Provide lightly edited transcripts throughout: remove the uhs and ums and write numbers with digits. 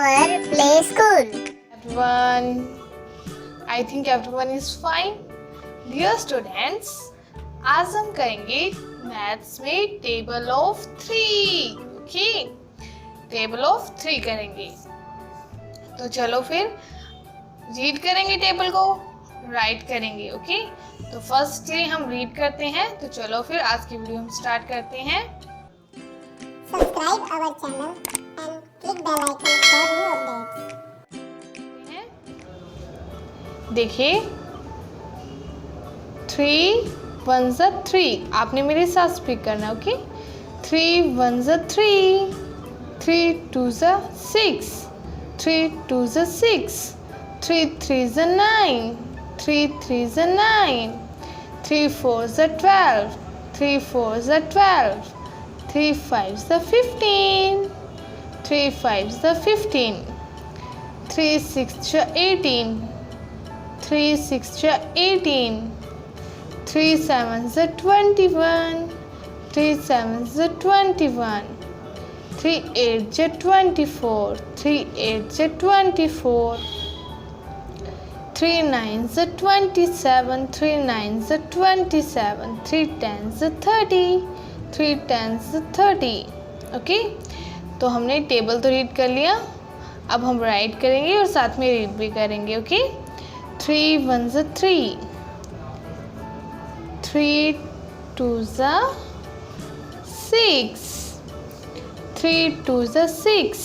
our play school. Everyone, I think everyone is fine. Dear students, आज हम करेंगे maths में table of 3. Okay, table of 3 करेंगे. तो चलो फिर रीड करेंगे, टेबल को राइट करेंगे. ओके, तो फर्स्टली हम रीड करते हैं. तो चलो फिर आज की वीडियो हम स्टार्ट करते हैं. Subscribe our channel and click bell icon for new updates. देखिए 3 1 3. आपने मेरे साथ स्पीक करना. ओके, 3 1 3, 3 2 6, 3 2 6, 3 3 9, 3 3 9, 3 4 12, 3 4 12, 3 5 15, 3 5 15, 3 6 18, 3 6 18, 3 7 21, 3 7 21, 3 8 24, 3 8 24, 3 9 27, 3 9 27, 3 10 30, 3 10 30. ओके, तो हमने टेबल तो रीड कर लिया. अब हम राइट करेंगे और साथ में रीड भी करेंगे. ओके, 3 1 3, 3 2 6, 3 2 6.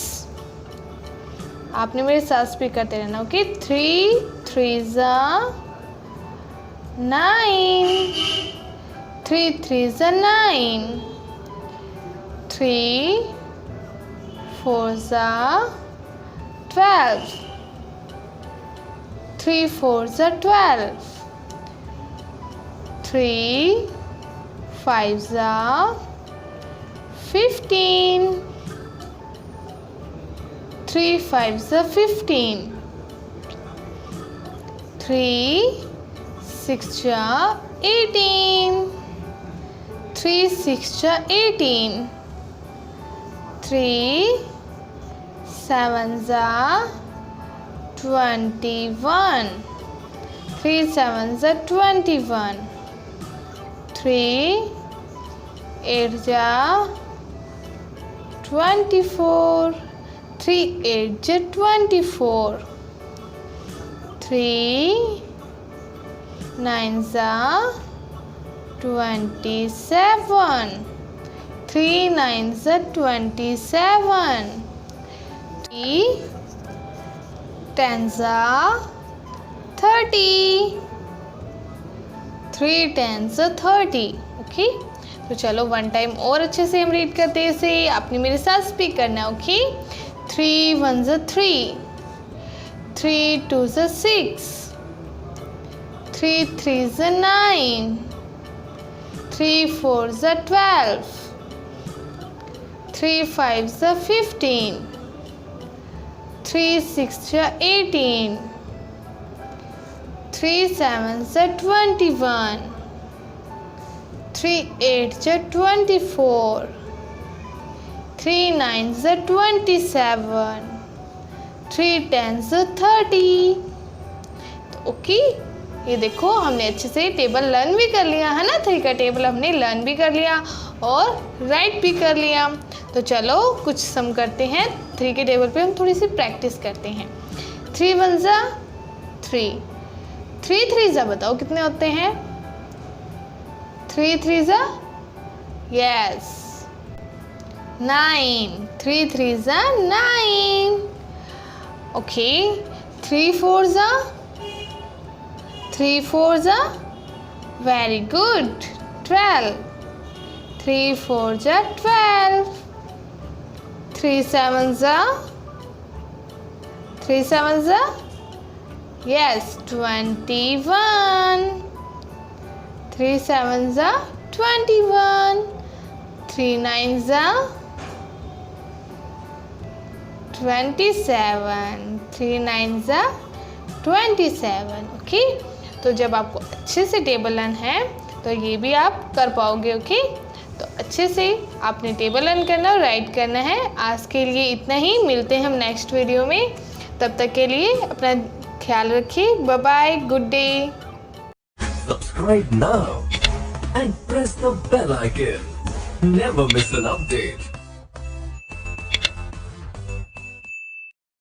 आपने मेरे साथ स्पीक करते रहना. ओके, 3 3 9, 3 3 9, 3 4 12, 3 4 12, 3 5 15, 3 5 15, 3 6 18, 3 6 18, 3 7 21, 3 7 21, 3 8 24, 3 8 24, 3 9 27, 3 9 27, 3 10 30, 3 10 30. ओके, तो चलो वन टाइम और अच्छे से हम रीड करते हैं. इसे आपने मेरे साथ स्पीक करना है. ओके, 3 1 3, 3 2 6, 3 3 9, 3 4 12, 3 5 15, 3 6 18, 3 7 21, 3 8 24, 3 9 27, 3 10 30. तो ओके, ये देखो हमने अच्छे से टेबल लर्न भी कर लिया है ना. 3 का टेबल हमने लर्न भी कर लिया और राइट भी कर लिया. तो चलो कुछ सम करते हैं. 3 के टेबल पे हम थोड़ी सी प्रैक्टिस करते हैं. 3 1 3, 3 3 बताओ कितने होते हैं. 3 3 yes 9, 3 3 9. Okay, 3 4 3 4 very good 12, 3 4 12, 3 7 3 7 yes 21, 3 7 21, 3 9 27, 3 9 27. Okay, तो जब आपको अच्छे से टेबल लर्न है तो ये भी आप कर पाओगे. ओके, तो अच्छे से आपने टेबल रन करना और राइट करना है। आज के लिए इतना ही, मिलते हैं हम नेक्स्ट वीडियो में। तब तक के लिए अपना ख्याल रखिए। Bye bye, good day. Subscribe now and press the bell icon. Never miss an update.